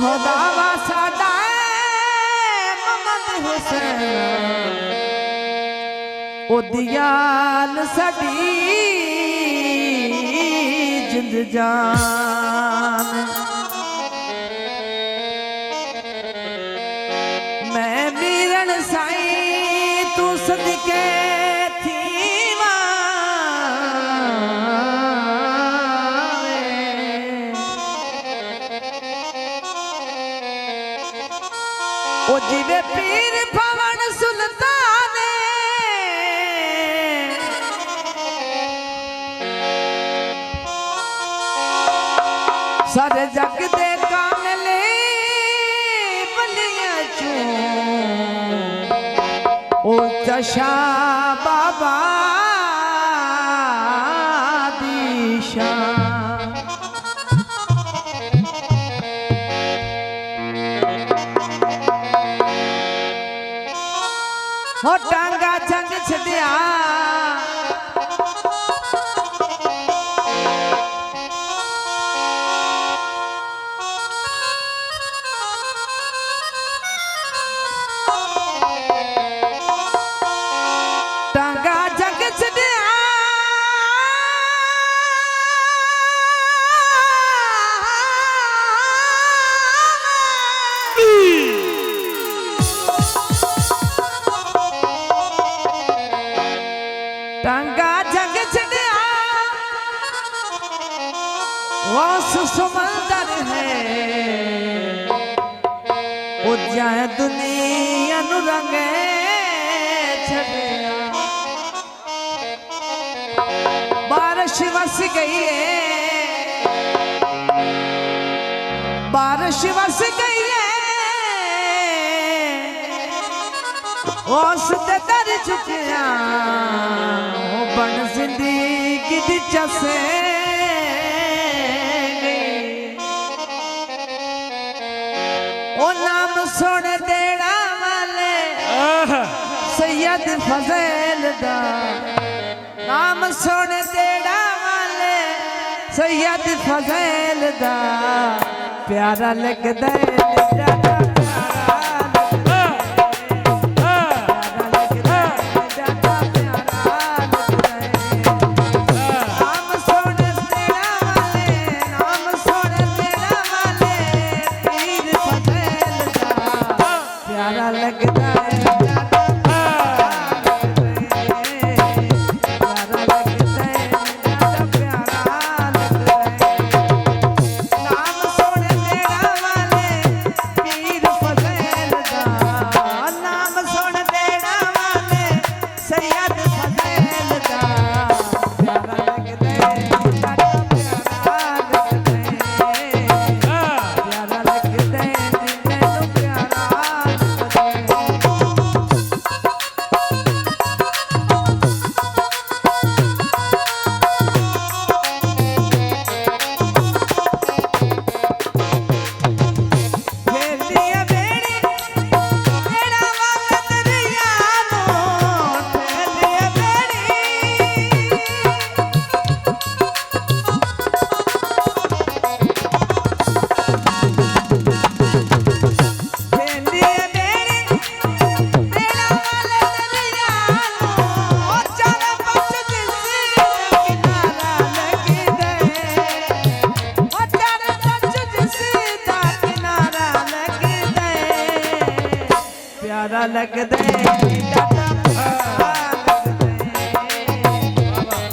हो दावा साडा मोहम्मद हुसैन ओ दियाल साडी जिंद जान मैं मीरन साईं तू सदके ओ जीवे पीर पवन सुल्तान सारे जग दे कामले बलिया चू ओ चशा बाबा दी शान हो टांगा जंग छड़िया टांगा जंग छड़िया टांगा जग छड़िया वास समंदर है ओ जाए दुनिया नु रंगे छड़िया बारिश वस गई है बारिश वस गई है उस ते दर चुकिया बन जिंदगी दी चसे ओ नाम सुन देना वाले सैयद फजैल दा नाम सुन देना वाले सैयद फजैल दा प्यारा लगदा है प्यारा लगदा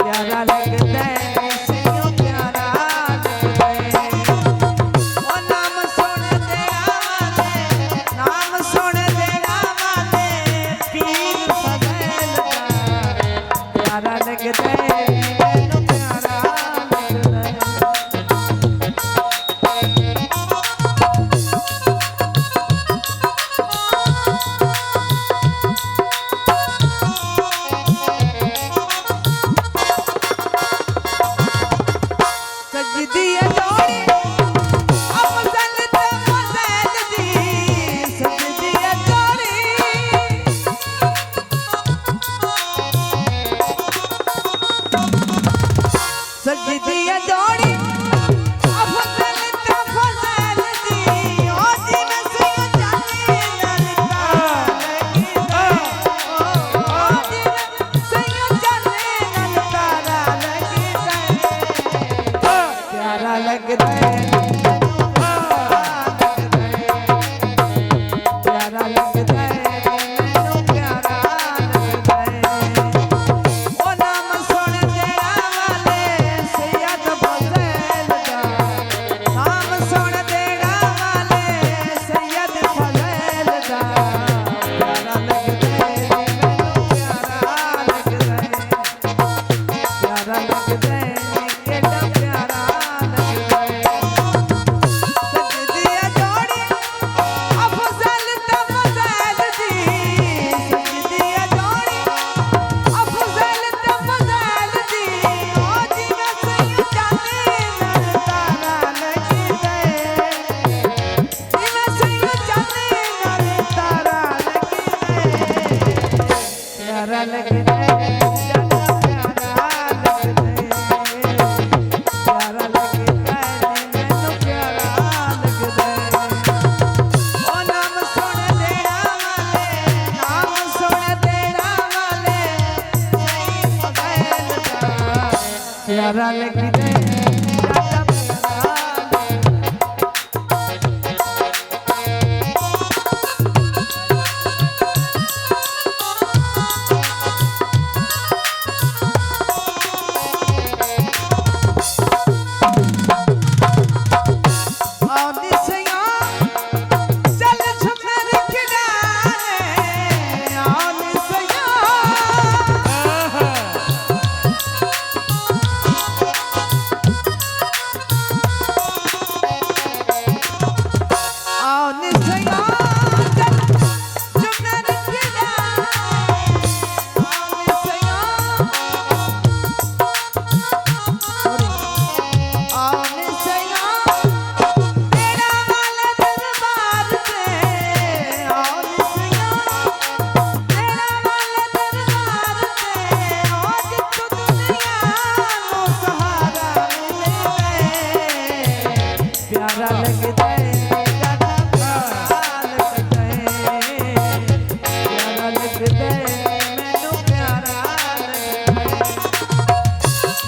प्यारा लगदा सियों प्यारा ओ नाम सुन देना वाले पीर फजैल दा प्यारा लगदा लगदा है प्यारा लगदा है मैनू प्यारा लगदा है ओ नाम सुन तेरा वाले सैयद फज़ैल दा नाम सुन तेरा वाले सैयद फज़ैल दा प्यारा लगदा है मैनू प्यारा लगदा है प्यारा लगदा है केड़ा प्यारा लगदा है सजदी जोड़ी अफज़ल दा फज़ैल दी सजदी जोड़ी अफज़ल दा फज़ैल दी ओ जिवे सही जाने नाल तारा लगदा है जिवे सही जाने नाल तारा लगदा है प्यारा लगदा है ज्यादा प्यारा लगदा है मैनू प्यारा लगदा है ओ नाम सुन तेरा वाले नाम सुन तेरा वाले सही फज़ैल दा प्यारा लगदा है ज्यादा प्यारा आंदी सया चल झुमर किनारे आंदी सया आंदी सया चल झुमर किनारे आंदी सया आंदी सया तेरा वाले दरबार से आंदी सया तेरा वाले दरबार से आज तो दुनिया को सहारा मिले प्यारा लगदा है ज्यादा प्यारा लगदा है प्यारा लगदा है मैनू प्यारा लगदा है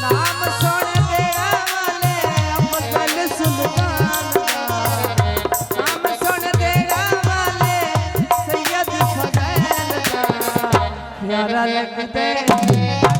नाम सुन तेरा वाले अफज़ल सुल्तान दा नाम सुन तेरा वाले सैयद फज़ैल दा प्यारा लगदा है